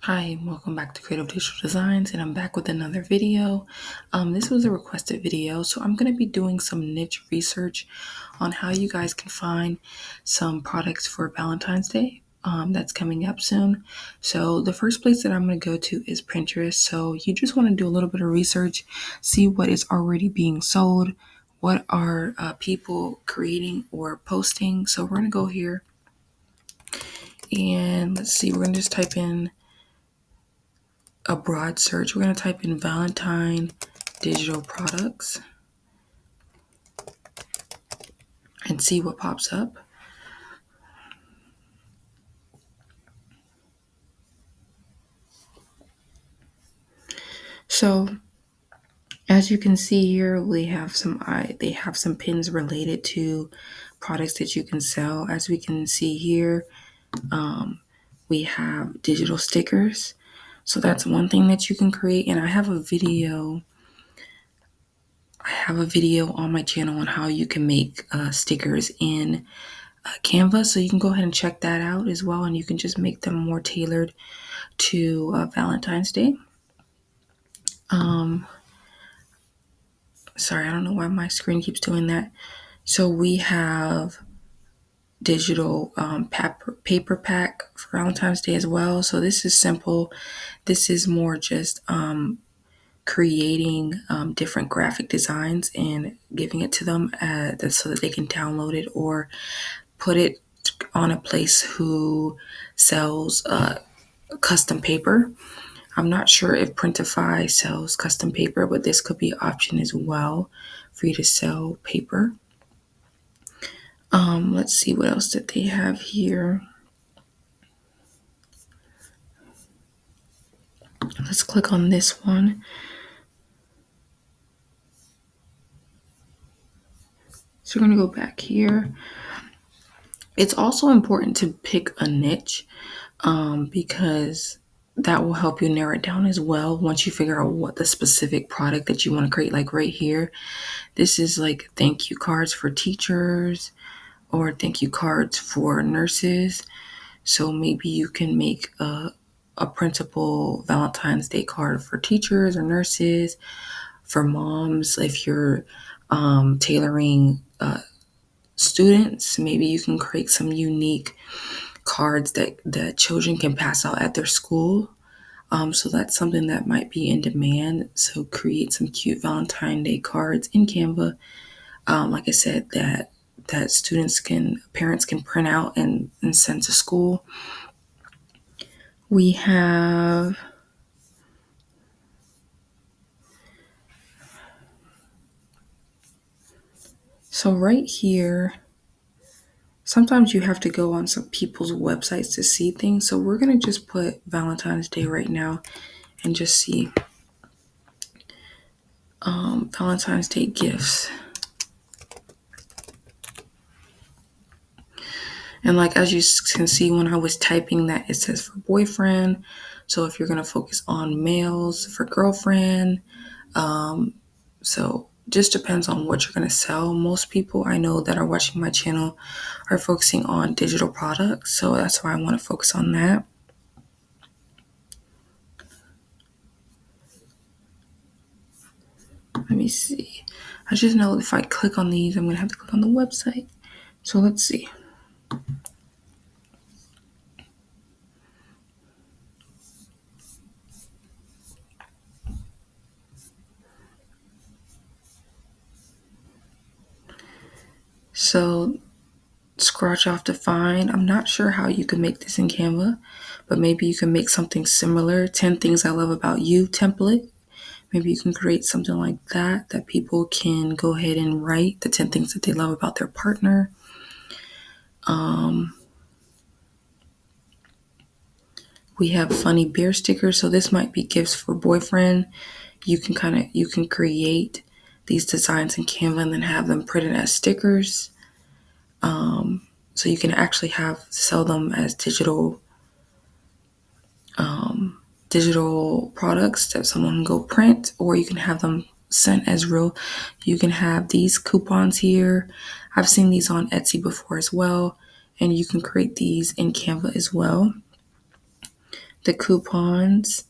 Hi, and welcome back to Creative Digital Designs, and I'm back with another video. This was a requested video, so I'm going to be doing some niche research on how you guys can find some products for Valentine's Day. That's coming up soon. So the first place that I'm going to go to is Pinterest. So you just want to do a little bit of research, see what is already being sold, what are people creating or posting. So we're going to go here and let's see. We're going to just type in a broad search. We're going to type in Valentine digital products and see what pops up. So as you can see here, they have some pins related to products that you can sell. As we can see here, we have digital stickers. So that's one thing that you can create. And I have a video. On my channel on how you can make stickers in Canva. So you can go ahead and check that out as well. And you can just make them more tailored to Valentine's Day. Sorry, I don't know why my screen keeps doing that. So we have digital paper pack for Valentine's Day as well. So this is simple. This is more just creating different graphic designs and giving it to them so that they can download it or put it on a place who sells custom paper. I'm not sure if Printify sells custom paper, but this could be an option as well for you to sell paper. Let's see what else that they have here. Let's click on this one. So we're going to go back here. It's also important to pick a niche because that will help you narrow it down as well once you figure out what the specific product that you want to create. Like right here, this is like thank you cards for teachers or thank you cards for nurses. So maybe you can make a printable Valentine's Day card for teachers or nurses, for moms. If you're tailoring students, maybe you can create some unique cards that children can pass out at their school. So that's something that might be in demand. So create some cute Valentine's Day cards in Canva. Like I said, that parents can print out and send to school. We have so right here, sometimes you have to go on some people's websites to see things. So we're going to just put Valentine's Day right now and just see Valentine's Day gifts. And like as you can see when I was typing that, it says for boyfriend. So if you're going to focus on males, for girlfriend. So just depends on what you're going to sell. Most people I know that are watching my channel are focusing on digital products. So that's why I want to focus on that. Let me see. I just know if I click on these, I'm going to have to click on the website. So let's see. So scratch off define. I'm not sure how you can make this in Canva, but maybe you can make something similar. 10 things I love about you template. Maybe you can create something like that people can go ahead and write the 10 things that they love about their partner. We have funny bear stickers. So this might be gifts for boyfriend. You can create these designs in Canva and then have them printed as stickers. So you can actually sell them as digital products that someone can go print, or you can have them sent as real. You can have these coupons here. I've seen these on Etsy before as well, and you can create these in Canva as well. the coupons.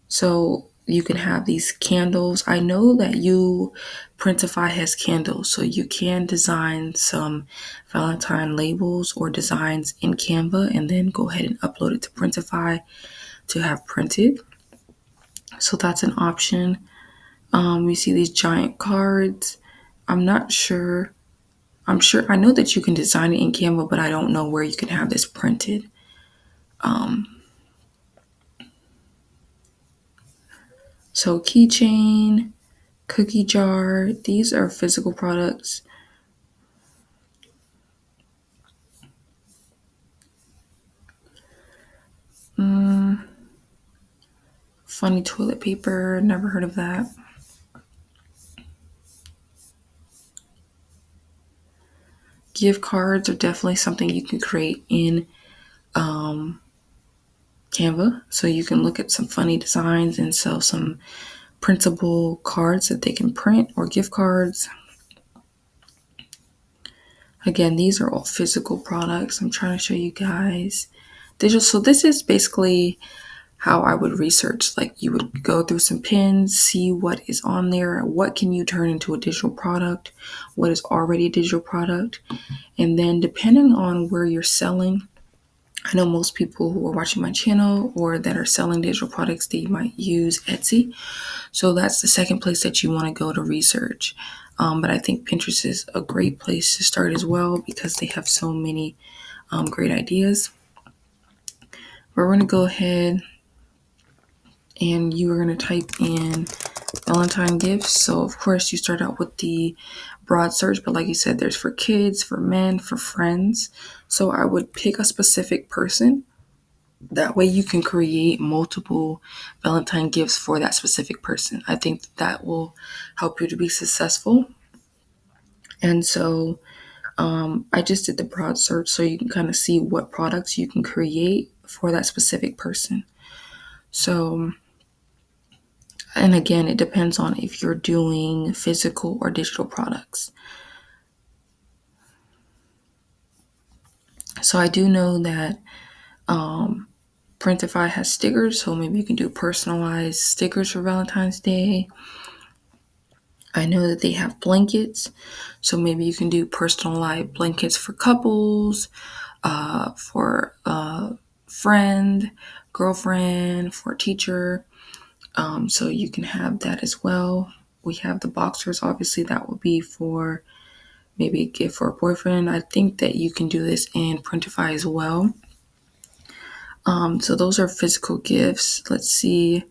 So you can have these candles. I know that you Printify has candles, so you can design some Valentine labels or designs in Canva and then go ahead and upload it to Printify to have printed. So that's an option. We see these giant cards. I'm not sure. I know that you can design it in Canva, but I don't know where you can have this printed. So keychain, cookie jar, these are physical products. Funny toilet paper, never heard of that. Gift cards are definitely something you can create in Canva. So you can look at some funny designs and sell some printable cards that they can print or gift cards. Again, these are all physical products. I'm trying to show you guys digital. So this is basically how I would research. Like you would go through some pins, see what is on there, what can you turn into a digital product, what is already a digital product, and then depending on where you're selling. I know most people who are watching my channel or that are selling digital products, they might use Etsy. So that's the second place that you want to go to research. But I think Pinterest is a great place to start as well because they have so many great ideas. We're going to go ahead and you are going to type in Valentine gifts. So of course you start out with the broad search, but like you said, there's for kids, for men, for friends. So I would pick a specific person. That way you can create multiple Valentine gifts for that specific person. I think that will help you to be successful. And so I just did the broad search so you can kind of see what products you can create for that specific person. So, and again, it depends on if you're doing physical or digital products. So I do know that Printify has stickers, so maybe you can do personalized stickers for Valentine's Day. I know that they have blankets, so maybe you can do personalized blankets for couples, for a friend, girlfriend, for a teacher. So you can have that as well. We have the boxers, obviously, that would be for maybe a gift for a boyfriend. I think that you can do this in Printify as well. So those are physical gifts. Let's see.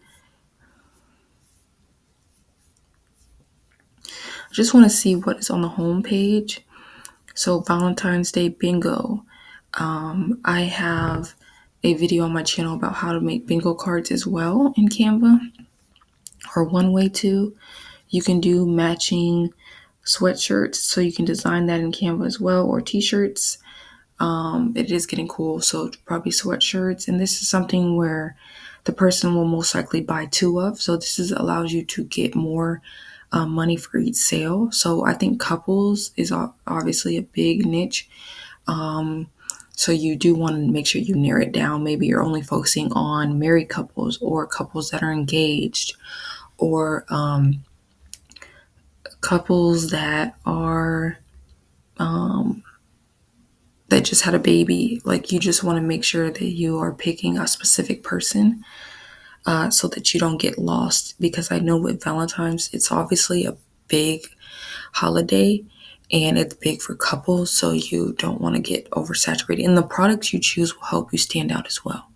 I just want to see what is on the home page. So Valentine's Day bingo. I have a video on my channel about how to make bingo cards as well in Canva. Or one way to, you can do matching sweatshirts, so you can design that in Canva as well, or t-shirts. It is getting cool, so probably sweatshirts. And this is something where the person will most likely buy two of. So this allows you to get more money for each sale. So I think couples is obviously a big niche. So you do want to make sure you narrow it down. Maybe you're only focusing on married couples or couples that are engaged or couples that are that just had a baby. Like you just want to make sure that you are picking a specific person so that you don't get lost. Because I know with Valentine's, it's obviously a big holiday and it's big for couples, so you don't want to get oversaturated. And the products you choose will help you stand out as well.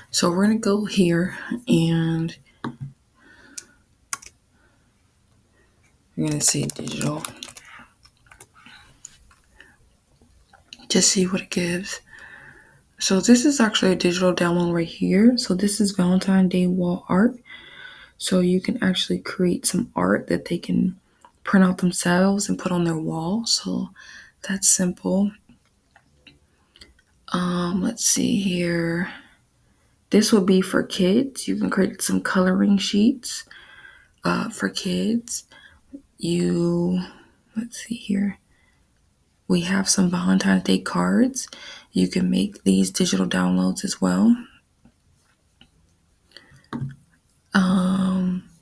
So we're going to go here and we're going to say digital. Just see what it gives. So this is actually a digital download right here. So this is Valentine's Day wall art. So you can actually create some art that they can print out themselves and put on their wall. So that's simple. Let's see here. This would be for kids. You can create some coloring sheets for kids. Let's see here. We have some Valentine's Day cards. You can make these digital downloads as well.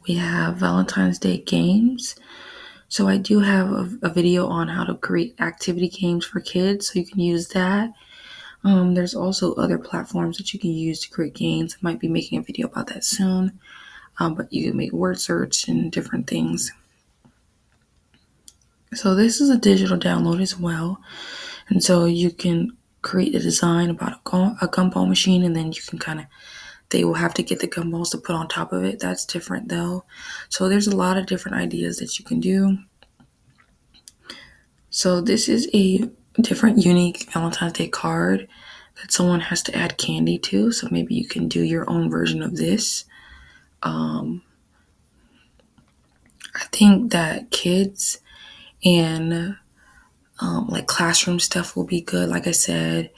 We have Valentine's Day games. So I do have a video on how to create activity games for kids, so you can use that. There's also other platforms that you can use to create games. I might be making a video about that soon. But you can make word search and different things. So this is a digital download as well. And so you can create a design about a gumball machine, and then you can they will have to get the gumballs to put on top of it. That's different though. So there's a lot of different ideas that you can do. So this is a different unique Valentine's Day card that someone has to add candy to. So maybe you can do your own version of this. I think that kids and like classroom stuff will be good. Like I said,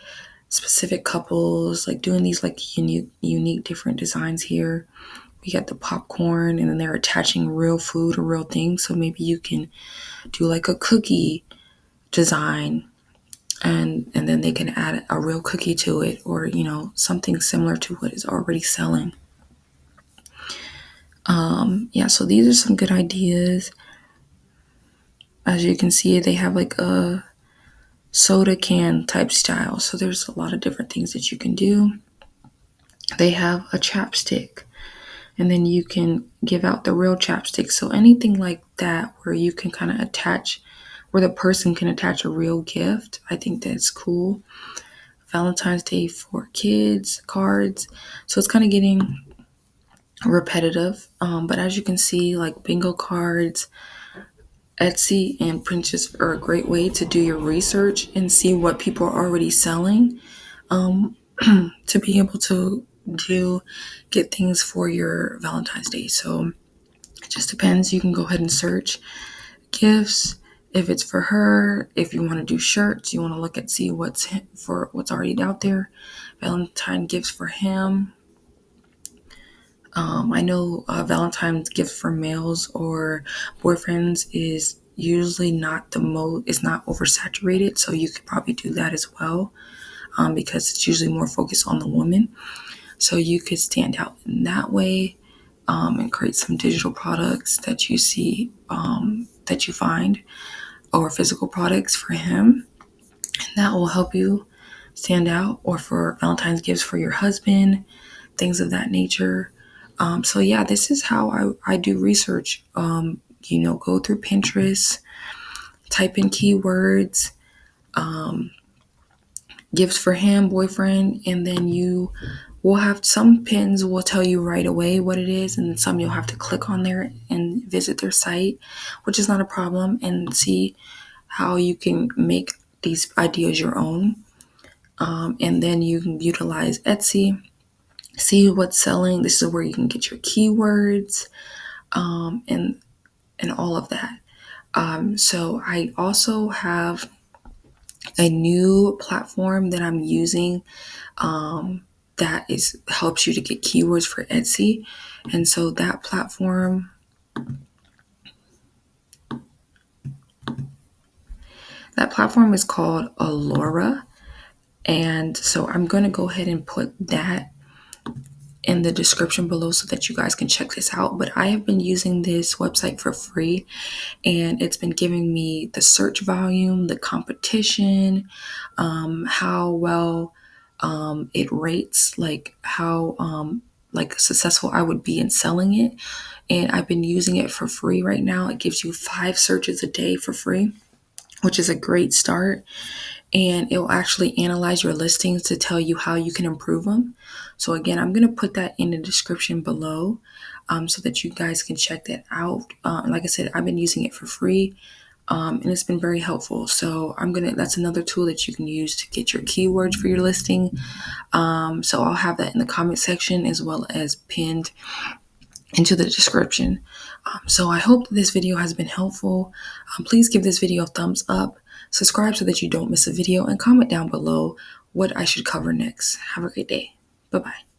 specific couples, like doing these like unique different designs here. We got the popcorn, and then they're attaching real food or real things. So maybe you can do like a cookie design, and then they can add a real cookie to it, or something similar to what is already selling. Yeah, so these are some good ideas. As you can see, they have like a soda can type style. So there's a lot of different things that you can do. They have a chapstick, and then you can give out the real chapstick. So anything like that where you can kind of attach, where the person can attach a real gift, I think that's cool. Valentine's Day for kids cards. So it's kind of getting repetitive. But as you can see, like bingo cards, Etsy and Pinterest are a great way to do your research and see what people are already selling, to be able to get things for your Valentine's Day. So it just depends. You can go ahead and search gifts. If it's for her, if you want to do shirts, you want to look at see what's already out there. Valentine gifts for him. I know Valentine's gift for males or boyfriends is usually not it's not oversaturated, so you could probably do that as well, because it's usually more focused on the woman. So you could stand out in that way, and create some digital products that you see, that you find, or physical products for him, and that will help you stand out, or for Valentine's gifts for your husband, things of that nature. So yeah, this is how I do research. Go through Pinterest, type in keywords, gifts for him, boyfriend, and then you will have some pins will tell you right away what it is, and some you'll have to click on there and visit their site, which is not a problem, and see how you can make these ideas your own. And then you can utilize Etsy, see what's selling. This is where you can get your keywords, and all of that. So I also have a new platform that I'm using, that helps you to get keywords for Etsy. And so that platform is called Allura. And so I'm going to go ahead and put that in the description below so that you guys can check this out. But I have been using this website for free, and it's been giving me the search volume, the competition, how well it rates, like how like successful I would be in selling it. And I've been using it for free right now. It gives you 5 searches a day for free, which is a great start. And it will actually analyze your listings to tell you how you can improve them. So again, I'm going to put that in the description below, so that you guys can check that out. Like I said, I've been using it for free, and it's been very helpful. So that's another tool that you can use to get your keywords for your listing. So I'll have that in the comment section as well as pinned into the description. So I hope this video has been helpful. Please give this video a thumbs up, subscribe so that you don't miss a video, and comment down below what I should cover next. Have a great day. Bye-bye.